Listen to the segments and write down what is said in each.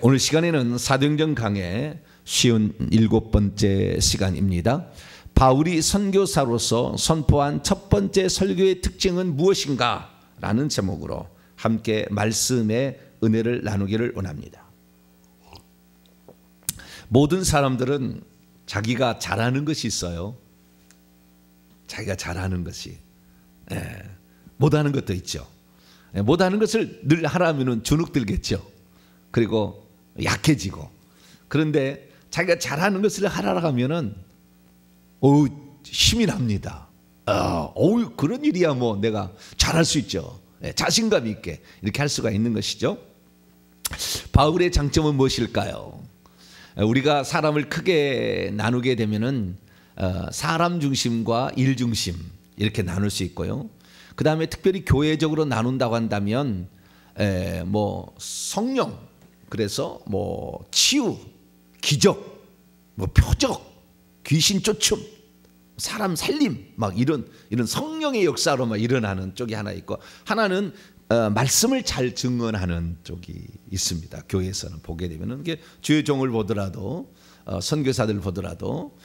오늘 시간에는 사도행전 강의 57번째 시간입니다. 바울이 선교사로서 선포한 첫 번째 설교의 특징은 무엇인가? 라는 제목으로 함께 말씀의 은혜를 나누기를 원합니다. 모든 사람들은 자기가 잘하는 것이 있어요. 자기가 잘하는 것이. 못하는 것도 있죠. 못하는 것을 늘 하라면 주눅들겠죠. 그리고 약해지고. 그런데 자기가 잘하는 것을 하라고 하면은 힘이 납니다. 그런 일이야 뭐 내가 잘할 수 있죠. 자신감 있게 이렇게 할 수가 있는 것이죠. 바울의 장점은 무엇일까요? 우리가 사람을 크게 나누게 되면은 사람 중심과 일 중심 이렇게 나눌 수 있고요. 그 다음에 특별히 교회적으로 나눈다고 한다면 뭐 성령, 그래서 뭐 치유, 기적, 뭐 표적, 귀신 쫓음, 사람 살림, 막 이런 성령의 역사로 막 일어나는 쪽이 하나 있고, 하나는 말씀을 잘 증언하는 쪽이 있습니다. 교회에서는 보게 되면은 이게 주의 종을 보더라도 선교사들 보더라도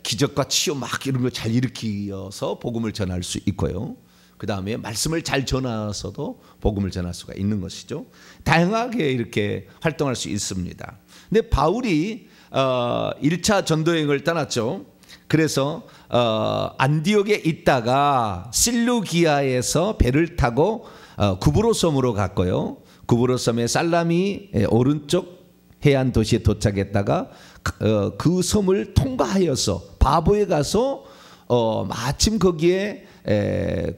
기적과 치유 막 이런 걸 잘 일으키어서 복음을 전할 수 있고요. 그 다음에 말씀을 잘 전하서도 복음을 전할 수가 있는 것이죠. 다양하게 이렇게 활동할 수 있습니다. 근데 바울이 1차 전도여행을 떠났죠. 그래서 안디옥에 있다가 실루기아에서 배를 타고 구브로 섬으로 갔고요. 구브로 섬의 살라미 오른쪽 해안 도시에 도착했다가 그 섬을 통과하여서 바보에 가서 마침 거기에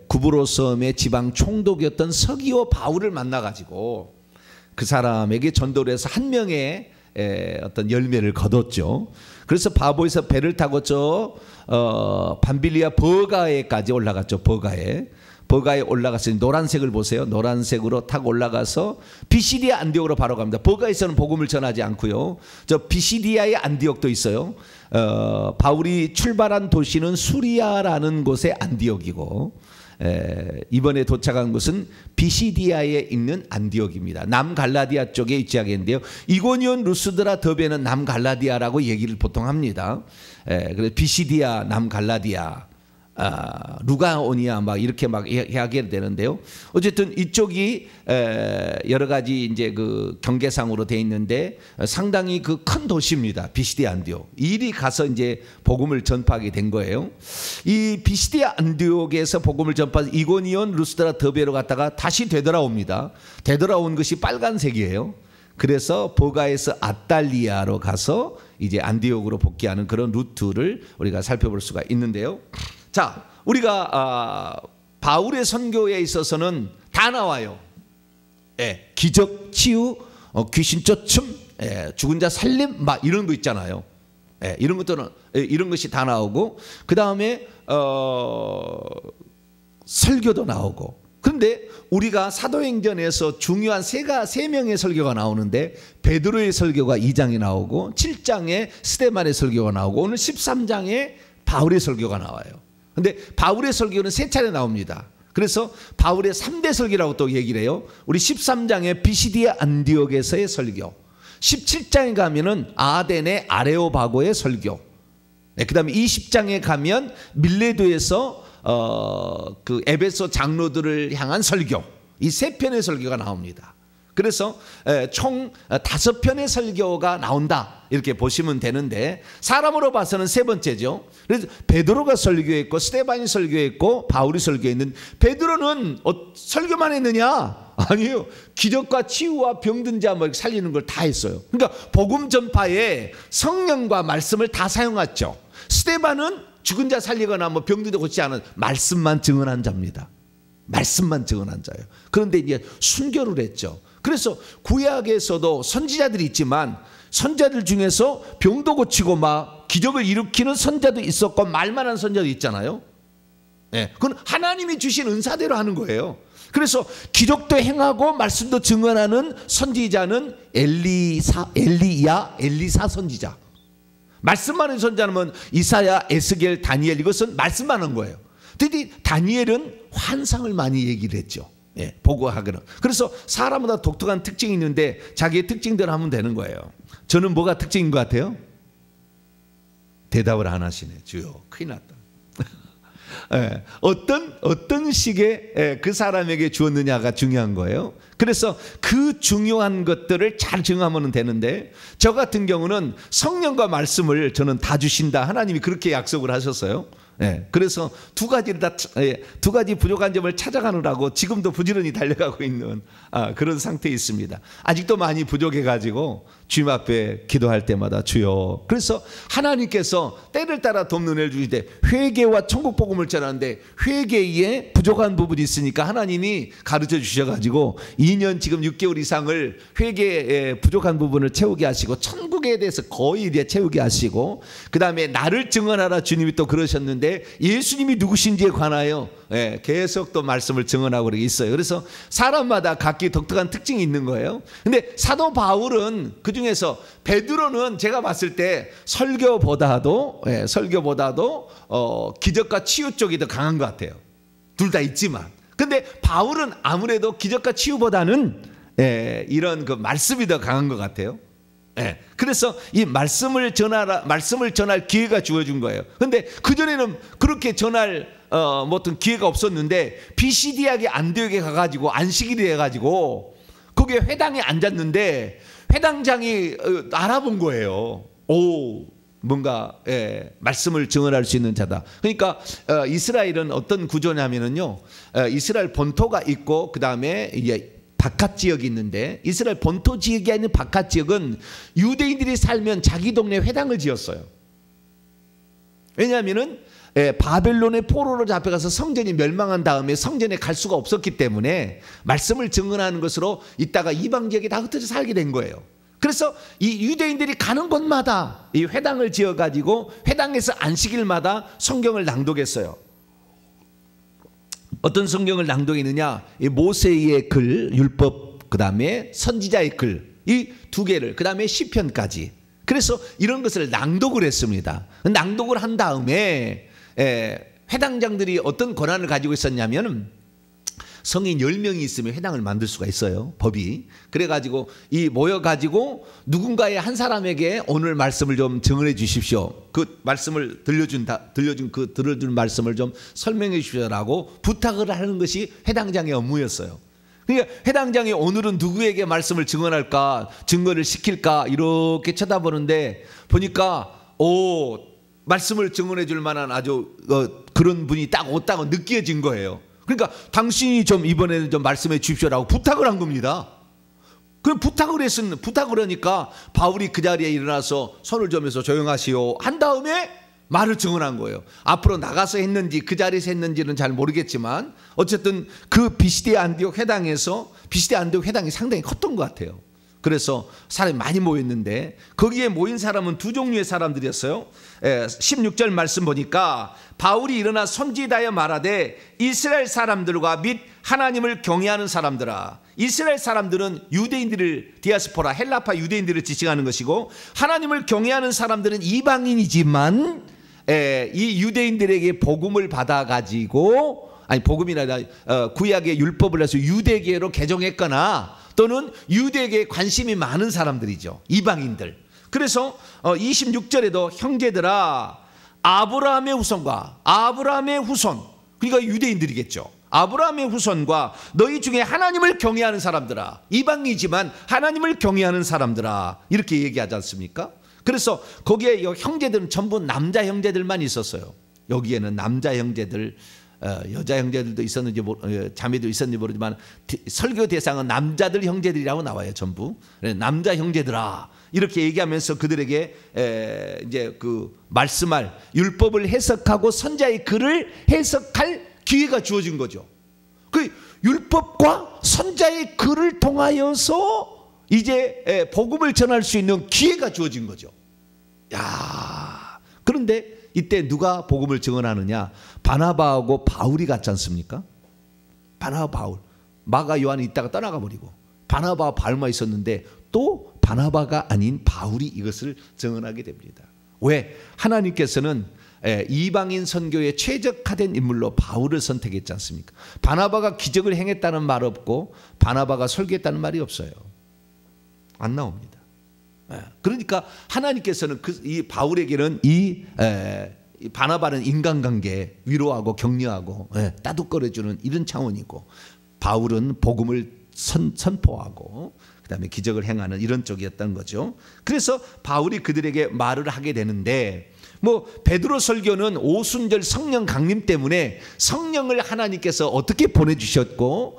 구브로 섬의 지방 총독이었던 서기오 바울을 만나가지고 그 사람에게 전도를 해서 한 명의 어떤 열매를 거뒀죠. 그래서 바보에서 배를 타고 저 밤빌리아 버가에까지 올라갔죠. 버가에 올라가서 노란색을 보세요. 노란색으로 타고 올라가서 비시디아 안디옥으로 바로 갑니다. 버가에서는 복음을 전하지 않고요. 저 비시디아의 안디옥도 있어요. 바울이 출발한 도시는 수리아라는 곳의 안디옥이고, 이번에 도착한 곳은 비시디아에 있는 안디옥입니다. 남갈라디아 쪽에 위치하겠는데요. 이고니온 루스드라 더베는 남갈라디아라고 얘기를 보통 합니다. 그래서 비시디아, 남갈라디아, 루가오니아 막 이렇게 막 이야기가 되는데요. 어쨌든 이쪽이 여러 가지 이제 그 경계상으로 돼 있는데 상당히 그 큰 도시입니다. 비시디아 안디옥. 이리 가서 이제 복음을 전파하게 된 거예요. 이 비시디아 안디옥에서 복음을 전파해서 이고니온 루스드라 더베로 갔다가 다시 되돌아옵니다. 되돌아온 것이 빨간색이에요. 그래서 버가에서 아탈리아로 가서 이제 안디옥으로 복귀하는 그런 루트를 우리가 살펴볼 수가 있는데요. 자, 우리가 바울의 선교에 있어서는 다 나와요. 기적, 치유, 귀신 쫓음, 죽은 자 살림, 막 이런 거 있잖아요. 이런 것들은 이런 것이 다 나오고, 그 다음에 설교도 나오고. 그런데 우리가 사도행전에서 중요한 세 명의 설교가 나오는데, 베드로의 설교가 2장에 나오고 7장에 스데반의 설교가 나오고 오늘 13장에 바울의 설교가 나와요. 근데 바울의 설교는 3차례 나옵니다. 그래서 바울의 3대 설교라고 또 얘기를 해요. 우리 13장에 비시디아 안디옥에서의 설교, 17장에 가면은 아덴의 아레오바고의 설교, 그 다음에 20장에 가면 밀레도에서 그 에베소 장로들을 향한 설교, 이 3편의 설교가 나옵니다. 그래서 총 5편의 설교가 나온다 이렇게 보시면 되는데, 사람으로 봐서는 3번째죠. 그래서 베드로가 설교했고 스데반이 설교했고 바울이 설교했는, 베드로는 설교만 했느냐? 아니에요. 기적과 치유와 병든 자 뭐 살리는 걸 다 했어요. 그러니까 복음 전파에 성령과 말씀을 다 사용했죠. 스데반은 죽은 자 살리거나 뭐 병든 자 고치지 않은 말씀만 증언한 자입니다. 말씀만 증언한 자예요. 그런데 이제 순교를 했죠. 그래서 구약에서도 선지자들이 있지만 선자들 중에서 병도 고치고 막 기적을 일으키는 선자도 있었고 말만한 선자도 있잖아요. 그건 하나님이 주신 은사대로 하는 거예요. 그래서 기적도 행하고 말씀도 증언하는 선지자는 엘리사 선지자. 말씀만 하는 선자는 이사야, 에스겔, 다니엘, 이것은 말씀만 한 거예요. 근데 다니엘은 환상을 많이 얘기를 했죠. 예, 보고하기는. 그래서 사람마다 독특한 특징이 있는데 자기의 특징대로 하면 되는 거예요. 저는 뭐가 특징인 것 같아요? 대답을 안 하시네. 주요, 큰일 났다. 예, 어떤 식의 그 사람에게 주었느냐가 중요한 거예요. 그래서 그 중요한 것들을 잘 정하면 되는데, 저 같은 경우는 성령과 말씀을 저는 다 주신다. 하나님이 그렇게 약속을 하셨어요. 예, 그래서 두 가지 부족한 점을 찾아가느라고 지금도 부지런히 달려가고 있는 그런 상태에 있습니다. 아직도 많이 부족해가지고 주님 앞에 기도할 때마다 주여. 그래서 하나님께서 때를 따라 돕는 은혜를 주시되 회개와 천국 복음을 전하는데 회개에 부족한 부분이 있으니까 하나님이 가르쳐 주셔가지고 2년 지금 6개월 이상을 회개에 부족한 부분을 채우게 하시고 천국에 대해서 거의 이제 채우게 하시고, 그 다음에 나를 증언하라 주님이 또 그러셨는데 예수님이 누구신지에 관하여 계속 또 말씀을 증언하고 있어요. 그래서 사람마다 각기 독특한 특징이 있는 거예요. 근데 사도 바울은 그 중에서, 베드로는 제가 봤을 때 설교보다도 기적과 치유 쪽이 더 강한 것 같아요. 둘 다 있지만, 근데 바울은 아무래도 기적과 치유보다는 이런 그 말씀이 더 강한 것 같아요. 그래서 이 말씀을 전할 기회가 주어진 거예요. 근데 그전에는 그렇게 전할 어떤 기회가 없었는데 비시디아게 안디옥에 가가지고 안식일이 돼가지고 거기에 회당에 앉았는데 회당장이 알아본 거예요. 뭔가 말씀을 증언할 수 있는 자다. 그러니까 이스라엘은 어떤 구조냐면은요, 이스라엘 본토가 있고 그 다음에 이제 바깥 지역이 있는데, 이스라엘 본토 지역이 아닌 바깥 지역은 유대인들이 살면 자기 동네 회당을 지었어요. 왜냐하면은 바벨론의 포로로 잡혀가서 성전이 멸망한 다음에 성전에 갈 수가 없었기 때문에 말씀을 증언하는 것으로 있다가 이방 지역에 다 흩어져 살게 된 거예요. 그래서 이 유대인들이 가는 곳마다 이 회당을 지어가지고 회당에서 안식일마다 성경을 낭독했어요. 어떤 성경을 낭독했느냐, 이 모세의 글, 율법, 그 다음에 선지자의 글, 이 두 개를, 그 다음에 시편까지. 그래서 이런 것을 낭독을 했습니다. 낭독을 한 다음에 회당장들이 어떤 권한을 가지고 있었냐면, 성인 10명이 있으면 회당을 만들 수가 있어요, 법이. 그래가지고 이 모여가지고 누군가의 한 사람에게 오늘 말씀을 좀 증언해 주십시오. 그 말씀을 들려준 말씀을 좀 설명해 주십시오라고 부탁을 하는 것이 회당장의 업무였어요. 그러니까 회당장이 오늘은 누구에게 말씀을 증언할까, 증거를 시킬까 이렇게 쳐다보는데, 보니까 말씀을 증언해 줄 만한 아주 그런 분이 딱 왔다고 느껴진 거예요. 그러니까 당신이 좀 이번에는 좀 말씀해 주십시오라고 부탁을 한 겁니다. 그럼 부탁을 하니까 바울이 그 자리에 일어나서 손을 저면서 조용하시오 한 다음에 말을 증언한 거예요. 앞으로 나가서 했는지 그 자리에서 했는지는 잘 모르겠지만 어쨌든 그 비시디아 안디옥 회당이 상당히 컸던 것 같아요. 그래서 사람이 많이 모였는데 거기에 모인 사람은 두 종류의 사람들이었어요. 16절 말씀 보니까 바울이 일어나 손짓하여 말하되 이스라엘 사람들과 및 하나님을 경외하는 사람들아. 이스라엘 사람들은 유대인들을, 디아스포라 헬라파 유대인들을 지칭하는 것이고, 하나님을 경외하는 사람들은 이방인이지만 이 유대인들에게 복음을 받아가지고, 아니 복음이나 구약의 율법을 해서 유대계로 개종했거나 또는 유대계에 관심이 많은 사람들이죠, 이방인들. 그래서 26절에도 형제들아, 아브라함의 후손과 아브라함의 후손, 그러니까 유대인들이겠죠. 아브라함의 후손과 너희 중에 하나님을 경외하는 사람들아, 이방이지만 하나님을 경외하는 사람들아, 이렇게 얘기하지 않습니까? 그래서 거기에 형제들은 전부 남자 형제들만 있었어요. 여기에는 남자 형제들, 여자 형제들도 있었는지 자매도 있었는지 모르지만 설교 대상은 남자들 형제들이라고 나와요. 전부 남자 형제들아 이렇게 얘기하면서 그들에게 이제 그 말씀할 율법을 해석하고 선자의 글을 해석할 기회가 주어진 거죠. 그 율법과 선자의 글을 통하여서 이제 복음을 전할 수 있는 기회가 주어진 거죠. 야, 그런데 이때 누가 복음을 증언하느냐? 바나바하고 바울이 같지 않습니까? 바나바, 바울. 마가 요한이 있다가 떠나가 버리고 바나바와 바울만 있었는데 또 바나바가 아닌 바울이 이것을 증언하게 됩니다. 왜? 하나님께서는 이방인 선교에 최적화된 인물로 바울을 선택했지 않습니까? 바나바가 기적을 행했다는 말 없고 바나바가 설교했다는 말이 없어요. 안 나옵니다. 그러니까 하나님께서는 이 바울에게는 이 바나바는 인간관계 위로하고 격려하고 따뜻거려주는 이런 차원이고, 바울은 복음을 선포하고 그다음에 기적을 행하는 이런 쪽이었던 거죠. 그래서 바울이 그들에게 말을 하게 되는데, 베드로 설교는 오순절 성령 강림 때문에 성령을 하나님께서 어떻게 보내주셨고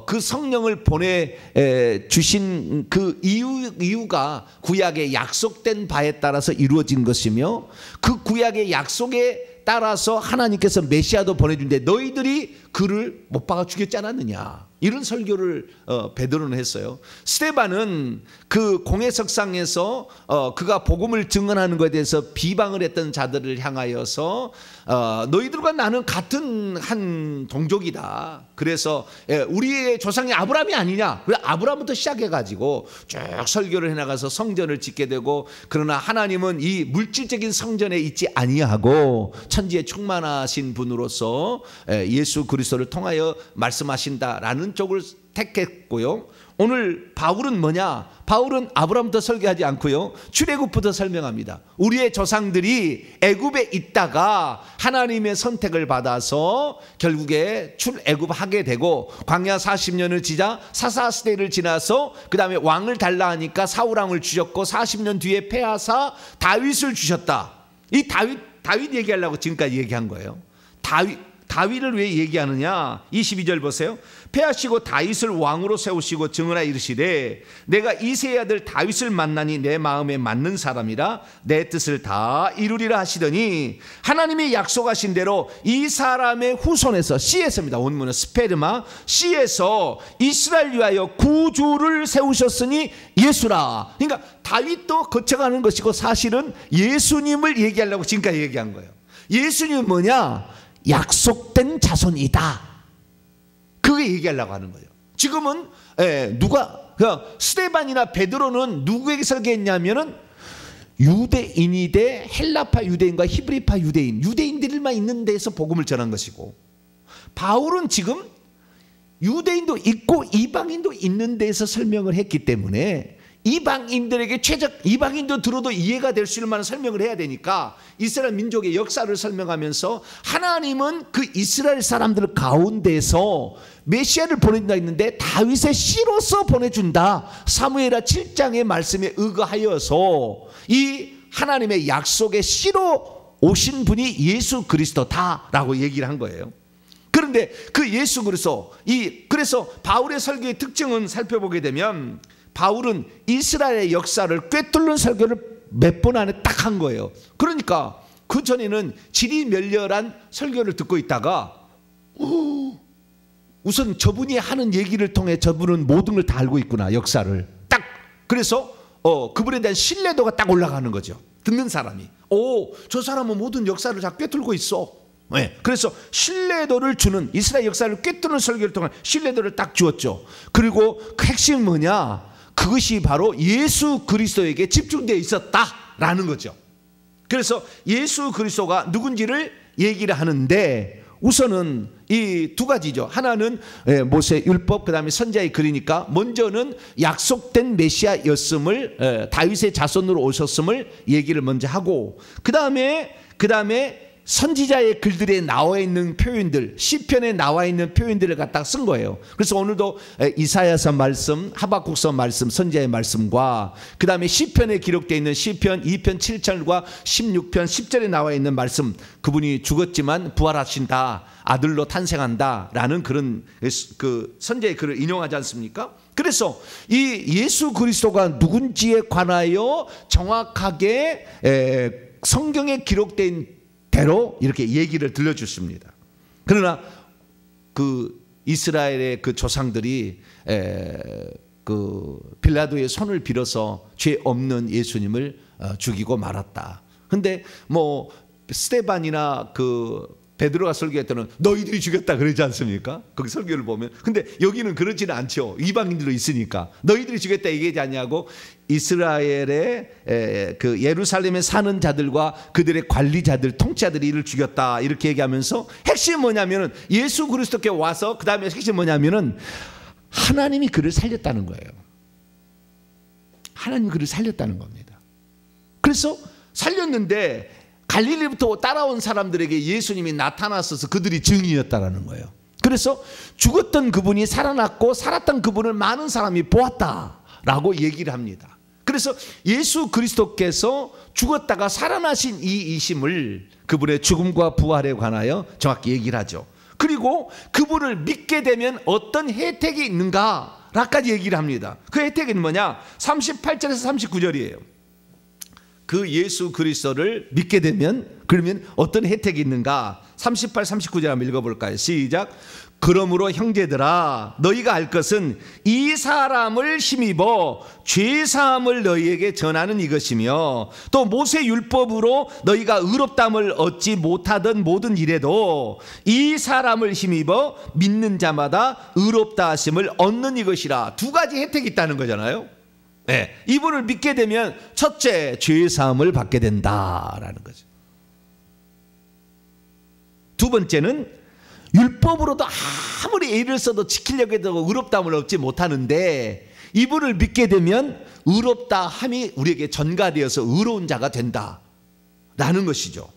그 성령을 보내주신 그 이유가 구약의 약속된 바에 따라서 이루어진 것이며, 그 구약의 약속에 따라서 하나님께서 메시아도 보내준데 너희들이 그를 못 박아 죽였지 않았느냐, 이런 설교를 베드로는 했어요. 스데반은 그 공회석상에서 그가 복음을 증언하는 것에 대해서 비방을 했던 자들을 향하여서 너희들과 나는 같은 한 동족이다. 그래서 우리의 조상이 아브라함이 아니냐. 그래서 아브라함부터 시작해가지고 쭉 설교를 해나가서 성전을 짓게 되고, 그러나 하나님은 이 물질적인 성전에 있지 아니하고 천지에 충만하신 분으로서 예수 그리스도를 통하여 말씀하신다라는 쪽을 택했고요. 오늘 바울은 뭐냐? 바울은 아브라함부터 설교하지 않고요, 출애굽부터 설명합니다. 우리의 조상들이 애굽에 있다가 하나님의 선택을 받아서 결국에 출애굽하게 되고, 광야 40년을 지나 사사시대를 지나서 그 다음에 왕을 달라 하니까 사울왕을 주셨고 40년 뒤에 폐하사 다윗을 주셨다. 이 다윗 얘기하려고 지금까지 얘기한 거예요. 다윗을 왜 얘기하느냐? 22절 보세요. 폐하시고 다윗을 왕으로 세우시고 증언하 이르시되 내가 이새의 아들 다윗을 만나니 내 마음에 맞는 사람이라 내 뜻을 다 이루리라 하시더니, 하나님이 약속하신 대로 이 사람의 후손에서, 씨에서입니다. 원문은 스페르마, 씨에서 이스라엘 위하여 구주를 세우셨으니 예수라. 그러니까 다윗도 거쳐가는 것이고 사실은 예수님을 얘기하려고 지금까지 얘기한 거예요. 예수님은 뭐냐? 약속된 자손이다. 그게 얘기하려고 하는 거예요. 지금은 스데반이나 베드로는 누구에게 설교했냐면은 유대인이 대 헬라파 유대인과 히브리파 유대인들만 있는 데서 복음을 전한 것이고, 바울은 지금 유대인도 있고 이방인도 있는 데서 설명을 했기 때문에 이방인들에게 이방인도 들어도 이해가 될 수 있는 만한 설명을 해야 되니까 이스라엘 민족의 역사를 설명하면서, 하나님은 그 이스라엘 사람들 가운데서 메시아를 보내준다 했는데 다윗의 씨로서 보내준다. 사무엘하 7장의 말씀에 의거하여서 이 하나님의 약속의 씨로 오신 분이 예수 그리스도다라고 얘기를 한 거예요. 그런데 그 예수 그리스도, 그래서 바울의 설교의 특징은 살펴보게 되면, 바울은 이스라엘의 역사를 꿰뚫는 설교를 몇 번 안에 딱 한 거예요. 그러니까 그 전에는 지리멸렬한 설교를 듣고 있다가 우선 저분이 하는 얘기를 통해 저분은 모든 걸 다 알고 있구나, 역사를 딱. 그래서 그분에 대한 신뢰도가 딱 올라가는 거죠. 듣는 사람이 저 사람은 모든 역사를 다 꿰뚫고 있어. 그래서 신뢰도를 주는, 이스라엘 역사를 꿰뚫는 설교를 통해 신뢰도를 딱 주었죠. 그리고 그 핵심은 뭐냐? 그것이 바로 예수 그리스도에게 집중되어 있었다라는 거죠. 그래서 예수 그리스도가 누군지를 얘기를 하는데, 우선은 이 두 가지죠. 하나는 모세 율법, 그 다음에 선지자의 글이니까 먼저는 약속된 메시아였음을, 다윗의 자손으로 오셨음을 얘기를 먼저 하고, 그 다음에 선지자의 글들에 나와 있는 표현들, 시편에 나와 있는 표현들을 갖다가 쓴 거예요. 그래서 오늘도 이사야서 말씀, 하박국서 말씀, 선지자의 말씀과 그 다음에 시편에 기록되어 있는 시편 2편 7절과 16편 10절에 나와 있는 말씀, 그분이 죽었지만 부활하신다, 아들로 탄생한다 라는 그런 그 선지자의 글을 인용하지 않습니까? 그래서 이 예수 그리스도가 누군지에 관하여 정확하게 성경에 기록된 대로 이렇게 얘기를 들려주십니다. 그러나 그 이스라엘의 그 조상들이 그 빌라도의 손을 빌어서 죄 없는 예수님을 죽이고 말았다. 근데 스데반이나 그 베드로가 설교할 때는 너희들이 죽였다 그러지 않습니까? 거기 설교를 보면. 근데 여기는 그렇지는 않죠. 이방인들도 있으니까 너희들이 죽였다 얘기하지 않냐고. 이스라엘의 그 예루살렘에 사는 자들과 그들의 관리자들, 통치자들이 이를 죽였다 이렇게 얘기하면서 핵심이 뭐냐면은 예수 그리스도께 와서 그 다음에 핵심이 뭐냐면은 하나님이 그를 살렸다는 거예요. 하나님이 그를 살렸다는 겁니다. 그래서 살렸는데 갈릴리부터 따라온 사람들에게 예수님이 나타났어서 그들이 증인이었다라는 거예요. 그래서 죽었던 그분이 살아났고 살았던 그분을 많은 사람이 보았다라고 얘기를 합니다. 그래서 예수 그리스도께서 죽었다가 살아나신 이 이심을 그분의 죽음과 부활에 관하여 정확히 얘기를 하죠. 그리고 그분을 믿게 되면 어떤 혜택이 있는가라까지 얘기를 합니다. 그 혜택은 뭐냐? 38절에서 39절이에요. 그 예수 그리스도를 믿게 되면 그러면 어떤 혜택이 있는가? 38, 39절 한번 읽어볼까요? 시작. 그러므로 형제들아 너희가 알 것은 이 사람을 힘입어 죄사함을 너희에게 전하는 이것이며 또 모세 율법으로 너희가 의롭다함을 얻지 못하던 모든 일에도 이 사람을 힘입어 믿는 자마다 의롭다 하심을 얻는 이것이라. 두 가지 혜택이 있다는 거잖아요. 네, 이분을 믿게 되면 첫째 죄사함을 받게 된다라는 거죠. 두 번째는 율법으로도 아무리 애를 써도 지키려고 해도 의롭다함을 얻지 못하는데 이분을 믿게 되면 의롭다함이 우리에게 전가되어서 의로운 자가 된다라는 것이죠.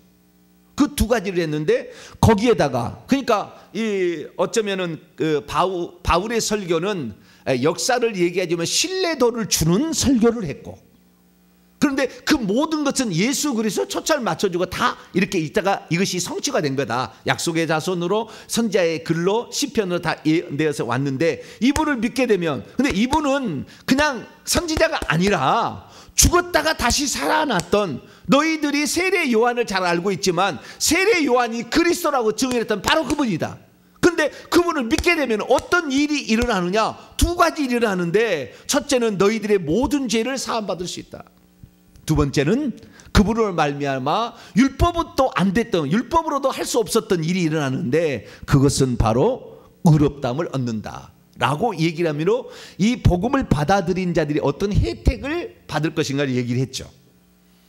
그 두 가지를 했는데 거기에다가 그러니까 이 어쩌면은 그 바울의 설교는 역사를 얘기하자면 신뢰도를 주는 설교를 했고, 그런데 그 모든 것은 예수 그리스도 초점을 맞춰주고 다 이렇게 있다가 이것이 성취가 된 거다. 약속의 자손으로 선지자의 글로 시편으로 다 예언되어서 왔는데 이분을 믿게 되면, 근데 이분은 그냥 선지자가 아니라 죽었다가 다시 살아났던, 너희들이 세례 요한을 잘 알고 있지만 세례 요한이 그리스도라고 증언했던 바로 그분이다. 근데 그분을 믿게 되면 어떤 일이 일어나느냐? 두 가지 일이 일어나는데, 첫째는 너희들의 모든 죄를 사함받을 수 있다. 두 번째는 그분을 말미암아 율법은 안 됐던, 율법으로도 할 수 없었던 일이 일어나는데 그것은 바로 의롭다함을 얻는다 라고 얘기를 하므로 이 복음을 받아들인 자들이 어떤 혜택을 받을 것인가를 얘기를 했죠.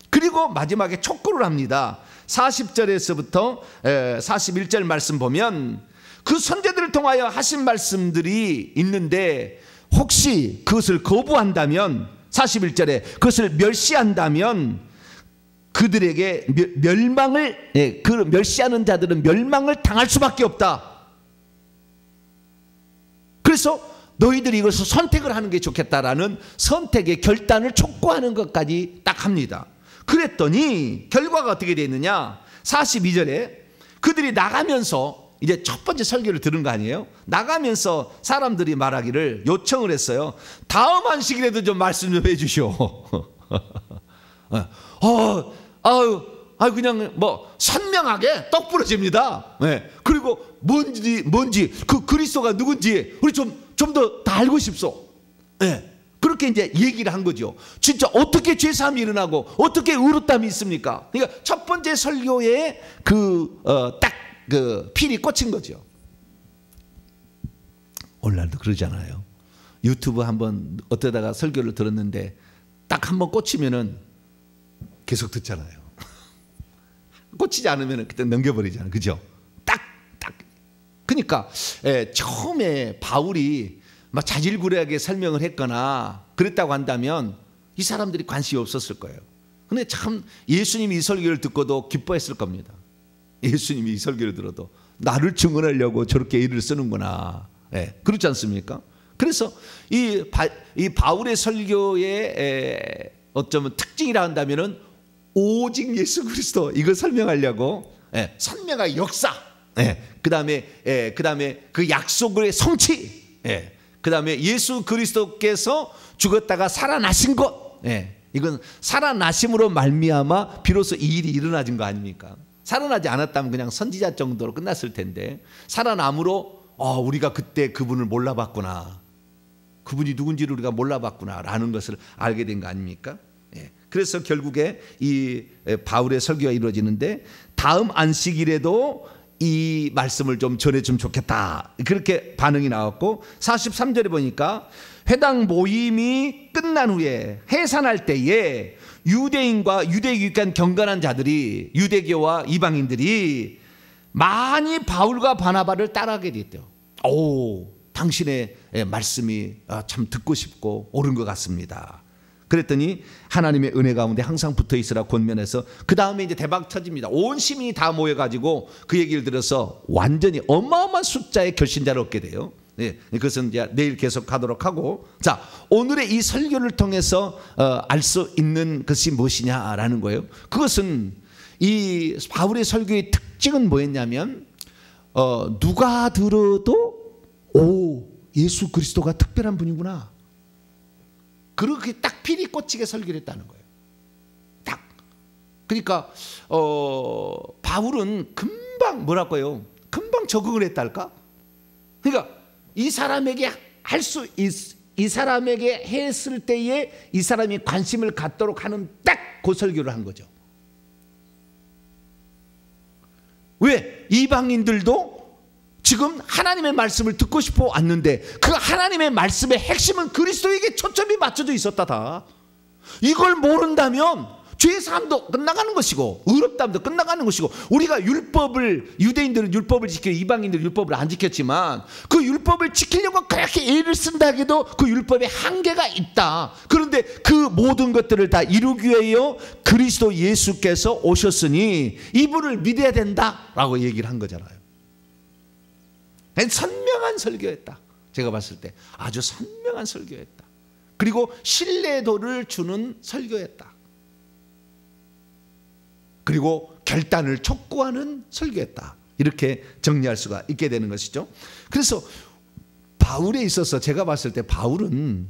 그리고 마지막에 촉구를 합니다. 40절에서부터 41절 말씀 보면 그 선제들을 통하여 하신 말씀들이 있는데 혹시 그것을 거부한다면, 41절에 그것을 멸시한다면 그들에게 멸망을, 그 멸시하는 자들은 멸망을 당할 수밖에 없다. 그래서 너희들이 이것을 선택을 하는 게 좋겠다라는 선택의 결단을 촉구하는 것까지 딱 합니다. 그랬더니 결과가 어떻게 되느냐? 42절에 그들이 나가면서 이제 첫 번째 설교를 들은 거 아니에요? 나가면서 사람들이 말하기를 요청을 했어요. 다음 안식일에도 좀 말씀 좀 해주시오. 그냥 뭐 선명하게 떡 부러집니다. 네. 그리고 뭔지 그 그리스도가 누군지 우리 좀 더 다 알고 싶소. 네. 그렇게 이제 얘기를 한 거죠. 진짜 어떻게 죄사함이 일어나고 어떻게 의롭다함이 있습니까? 그러니까 첫 번째 설교에 딱 그 필이 꽂힌 거죠. 오늘날도 그러잖아요. 유튜브 한번 어쩌다가 설교를 들었는데 딱 한번 꽂히면은 계속 듣잖아요. 꽂히지 않으면 그때 넘겨버리잖아요. 그죠? 딱. 그러니까 처음에 바울이 막 자질구레하게 설명을 했거나 그랬다고 한다면 이 사람들이 관심이 없었을 거예요. 근데 참 예수님이 이 설교를 듣고도 기뻐했을 겁니다. 예수님이 이 설교를 들어도 나를 증언하려고 저렇게 일을 쓰는구나. 그렇지 않습니까? 그래서 이 바울의 설교의 어쩌면 특징이라 한다면은 오직 예수 그리스도 이걸 설명하려고 선명한 역사, 그다음에 그 약속의 성취, 그다음에 예수 그리스도께서 죽었다가 살아나신 것, 이건 살아나심으로 말미암아 비로소 이 일이 일어나진 거 아닙니까? 살아나지 않았다면 그냥 선지자 정도로 끝났을 텐데 살아남으로 우리가 그때 그분을 몰라봤구나, 그분이 누군지를 우리가 몰라봤구나라는 것을 알게 된 거 아닙니까? 그래서 결국에 이 바울의 설교가 이루어지는데 다음 안식일에도 이 말씀을 좀 전해주면 좋겠다. 그렇게 반응이 나왔고 43절에 보니까 회당 모임이 끝난 후에 해산할 때에 유대인과 유대교육관 경건한 자들이 유대교와 이방인들이 많이 바울과 바나바를 따라하게 됐대요. 오, 당신의 말씀이 참 듣고 싶고 옳은 것 같습니다. 그랬더니 하나님의 은혜 가운데 항상 붙어 있으라 권면해서 그 다음에 이제 대박 터집니다. 온 시민이 다 모여가지고 그 얘기를 들어서 완전히 어마어마한 숫자의 결신자를 얻게 돼요. 네, 그것은 이제 내일 계속하도록 하고, 자, 오늘의 이 설교를 통해서 알 수 있는 것이 무엇이냐라는 거예요. 그것은 이 바울의 설교의 특징은 뭐였냐면 누가 들어도 오, 예수 그리스도가 특별한 분이구나, 그렇게 딱 필이 꽂히게 설교를 했다는 거예요. 딱. 그러니까 바울은 금방 뭐랄까요? 금방 적응을 했달까? 그러니까 이 사람에게 이 사람에게 했을 때에 이 사람이 관심을 갖도록 하는 딱 그 설교를 한 거죠. 왜? 이방인들도 지금 하나님의 말씀을 듣고 싶어 왔는데 그 하나님의 말씀의 핵심은 그리스도에게 초점이 맞춰져 있었다. 이걸 모른다면 죄의 사함도 끝나가는 것이고 의롭다함도 끝나가는 것이고, 우리가 율법을, 유대인들은 율법을 지키고 이방인들은 율법을 안 지켰지만 그 율법을 지키려고 그렇게 애를 쓴다 해도 그 율법에 한계가 있다. 그런데 그 모든 것들을 다 이루기 위하여 그리스도 예수께서 오셨으니 이분을 믿어야 된다라고 얘기를 한 거잖아요. 선명한 설교였다. 제가 봤을 때 아주 선명한 설교였다. 그리고 신뢰도를 주는 설교였다. 그리고 결단을 촉구하는 설교였다. 이렇게 정리할 수가 있게 되는 것이죠. 그래서 바울에 있어서 제가 봤을 때 바울은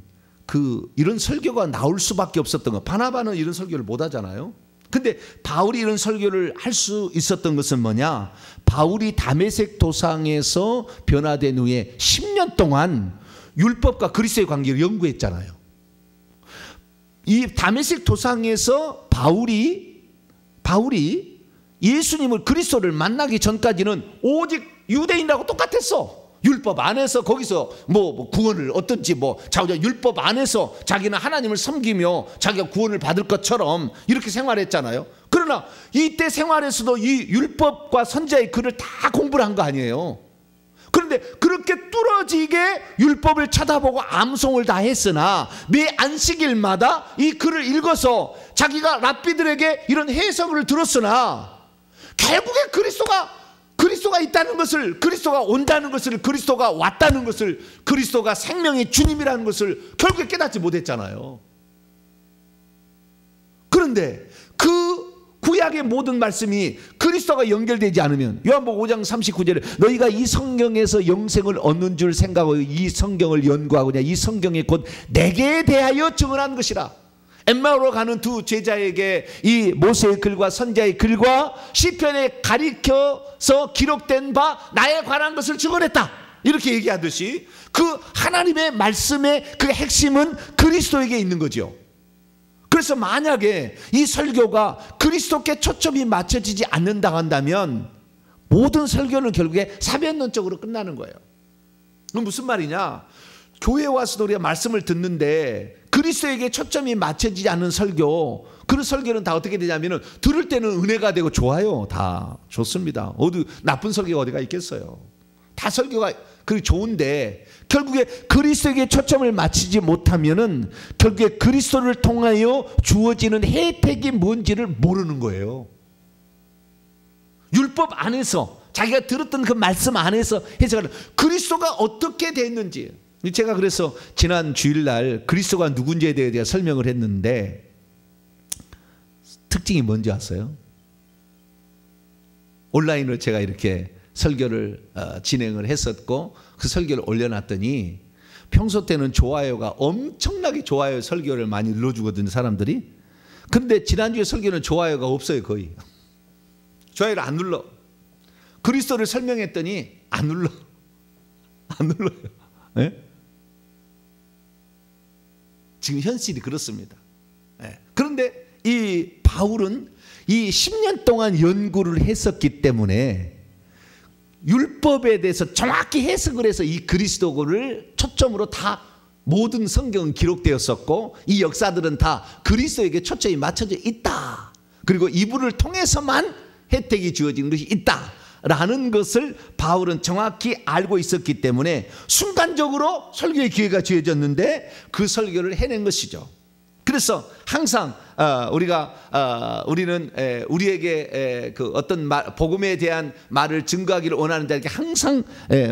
이런 설교가 나올 수밖에 없었던 것. 바나바는 이런 설교를 못 하잖아요. 근데 바울이 이런 설교를 할 수 있었던 것은 뭐냐? 바울이 다메섹 도상에서 변화된 후에 10년 동안 율법과 그리스도의 관계를 연구했잖아요. 이 다메섹 도상에서 바울이 예수님을, 그리스도를 만나기 전까지는 오직 유대인하고 똑같았어. 율법 안에서 거기서 뭐 구원을 얻든지 자기가 율법 안에서 자기는 하나님을 섬기며 자기가 구원을 받을 것처럼 이렇게 생활했잖아요. 그러나 이때 생활에서도 이 율법과 선지자의 글을 다 공부를 한 거 아니에요. 그런데 그렇게 뚫어지게 율법을 쳐다보고 암송을 다 했으나 매 안식일마다 이 글을 읽어서 자기가 랍비들에게 이런 해석을 들었으나 결국에 그리스도가 있다는 것을, 그리스도가 온다는 것을, 그리스도가 왔다는 것을, 그리스도가 생명의 주님이라는 것을 결국에 깨닫지 못했잖아요. 그런데 그 구약의 모든 말씀이 그리스도가 연결되지 않으면, 요한복음 5장 39절에 너희가 이 성경에서 영생을 얻는 줄 생각하고 이 성경을 연구하고냐, 이 성경이 곧 내게 대하여 증언한 것이라. 엠마오로 가는 두 제자에게 이 모세의 글과 선지자의 글과 시편에 가리켜서 기록된 바 나에 관한 것을 증언했다, 이렇게 얘기하듯이 그 하나님의 말씀의 그 핵심은 그리스도에게 있는 거죠. 그래서 만약에 이 설교가 그리스도께 초점이 맞춰지지 않는다 한다면 모든 설교는 결국에 사변론적으로 끝나는 거예요. 그건 무슨 말이냐? 교회에 와서도 우리가 말씀을 듣는데 그리스도에게 초점이 맞춰지지 않는 설교, 그 설교는 다 어떻게 되냐면은 들을 때는 은혜가 되고 좋아요. 다 좋습니다. 어디 나쁜 설교가 어디가 있겠어요. 다 설교가 그리 좋은데 결국에 그리스도에게 초점을 맞추지 못하면은 결국에 그리스도를 통하여 주어지는 혜택이 뭔지를 모르는 거예요. 율법 안에서 자기가 들었던 그 말씀 안에서 해석하는 그리스도가 어떻게 됐는지. 제가 그래서 지난 주일날 그리스도가 누군지에 대해 설명을 했는데 특징이 뭔지 아세요? 온라인으로 제가 이렇게 설교를 진행을 했었고 그 설교를 올려놨더니 평소 때는 좋아요가 엄청나게 좋아요 설교를 많이 눌러주거든요, 사람들이. 근데 지난주에 설교는 좋아요가 없어요. 거의 좋아요를 안 눌러. 그리스도를 설명했더니 안 눌러요. 네? 지금 현실이 그렇습니다. 네. 그런데 이 바울은 이 10년 동안 연구를 했었기 때문에 율법에 대해서 정확히 해석을 해서 이 그리스도를 초점으로 다 모든 성경은 기록되었었고 이 역사들은 다 그리스도에게 초점이 맞춰져 있다. 그리고 이분을 통해서만 혜택이 주어지는 것이 있다라는 것을 바울은 정확히 알고 있었기 때문에 순간적으로 설교의 기회가 주어졌는데 그 설교를 해낸 것이죠. 그래서 항상 우리는 우리에게 그 어떤 복음에 대한 말을 증거하기를 원하는 자에게 항상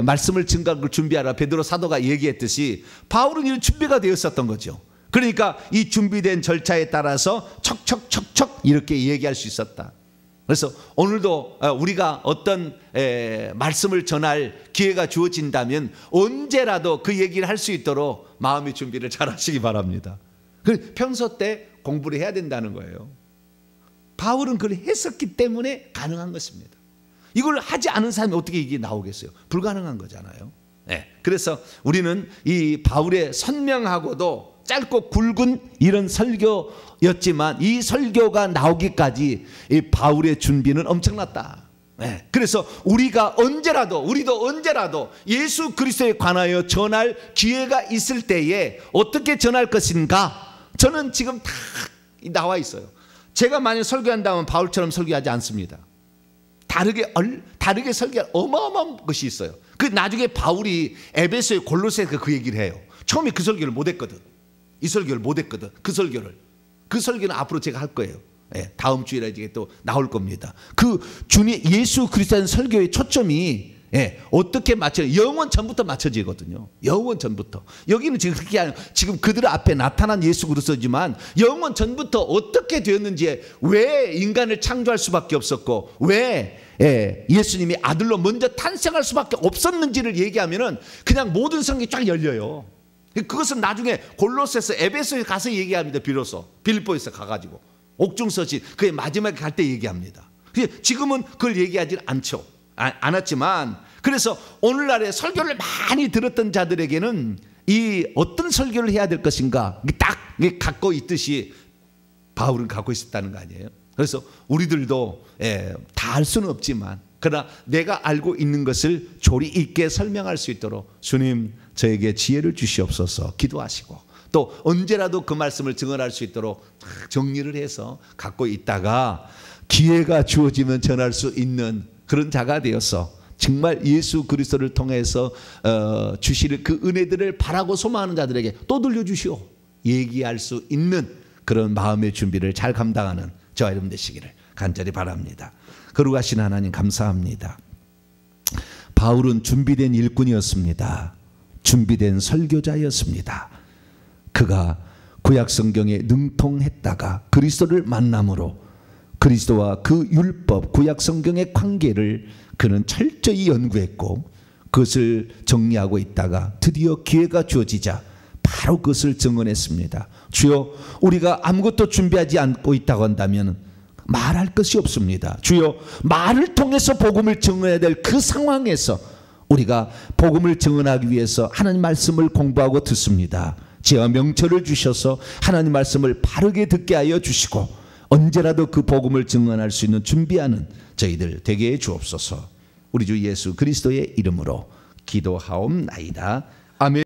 말씀을 증거할 걸 준비하라 베드로 사도가 얘기했듯이 바울은 이런 준비가 되었었던 거죠. 그러니까 이 준비된 절차에 따라서 척척척척 이렇게 얘기할 수 있었다. 그래서 오늘도 우리가 어떤 말씀을 전할 기회가 주어진다면 언제라도 그 얘기를 할 수 있도록 마음의 준비를 잘 하시기 바랍니다. 평소 때 공부를 해야 된다는 거예요. 바울은 그걸 했었기 때문에 가능한 것입니다. 이걸 하지 않은 사람이 어떻게 이게 나오겠어요? 불가능한 거잖아요. 그래서 우리는 이 바울의 선명하고도 짧고 굵은 이런 설교였지만 이 설교가 나오기까지 이 바울의 준비는 엄청났다. 그래서 우리도 언제라도 예수 그리스도에 관하여 전할 기회가 있을 때에 어떻게 전할 것인가? 저는 지금 다 나와 있어요. 제가 만약 설교한다면 바울처럼 설교하지 않습니다. 다르게 설교할 어마어마한 것이 있어요. 그 나중에 바울이 에베소에 골로새에서 그 얘기를 해요. 처음에 그 설교를 못했거든. 이 설교를 못했거든. 그 설교는 앞으로 제가 할 거예요. 다음 주일에 이제 또 나올 겁니다. 그 주님 예수 그리스도의 설교의 초점이 어떻게 영원 전부터 맞춰지거든요. 영원 전부터. 여기는 지금 그게 아니라 지금 그들 앞에 나타난 예수 그리스도지만 영원 전부터 어떻게 되었는지, 왜 인간을 창조할 수밖에 없었고 왜 예수님이 아들로 먼저 탄생할 수밖에 없었는지를 얘기하면은 그냥 모든 성경이 쫙 열려요. 그것은 나중에 골로새서 에베소에 가서 얘기합니다. 비로소 빌립보에서 가가지고 옥중서신 그의 마지막에 갈 때 얘기합니다. 지금은 그걸 얘기하지 않았지만, 그래서 오늘날에 설교를 많이 들었던 자들에게는 이 어떤 설교를 해야 될 것인가 딱 갖고 있듯이 바울은 갖고 있었다는 거 아니에요. 그래서 우리들도 다 알 수는 없지만 그러나 내가 알고 있는 것을 조리 있게 설명할 수 있도록 주님 저에게 지혜를 주시옵소서 기도하시고, 또 언제라도 그 말씀을 증언할 수 있도록 정리를 해서 갖고 있다가 기회가 주어지면 전할 수 있는 그런 자가 되어서 정말 예수 그리스도를 통해서 주실 그 은혜들을 바라고 소망하는 자들에게 또 들려주시오 얘기할 수 있는 그런 마음의 준비를 잘 감당하는 저와 여러분 되시기를 간절히 바랍니다. 거룩하신 하나님 감사합니다. 바울은 준비된 일꾼이었습니다. 준비된 설교자였습니다. 그가 구약 성경에 능통했다가 그리스도를 만남으로 그리스도와 그 율법 구약 성경의 관계를 그는 철저히 연구했고 그것을 정리하고 있다가 드디어 기회가 주어지자 바로 그것을 증언했습니다. 주여, 우리가 아무것도 준비하지 않고 있다고 한다면 말할 것이 없습니다. 주여, 말을 통해서 복음을 증언해야 될 그 상황에서 우리가 복음을 증언하기 위해서 하나님 말씀을 공부하고 듣습니다. 지혜와 명철을 주셔서 하나님 말씀을 바르게 듣게 하여 주시고 언제라도 그 복음을 증언할 수 있는 준비하는 저희들 되게 해 주옵소서. 우리 주 예수 그리스도의 이름으로 기도하옵나이다. 아멘.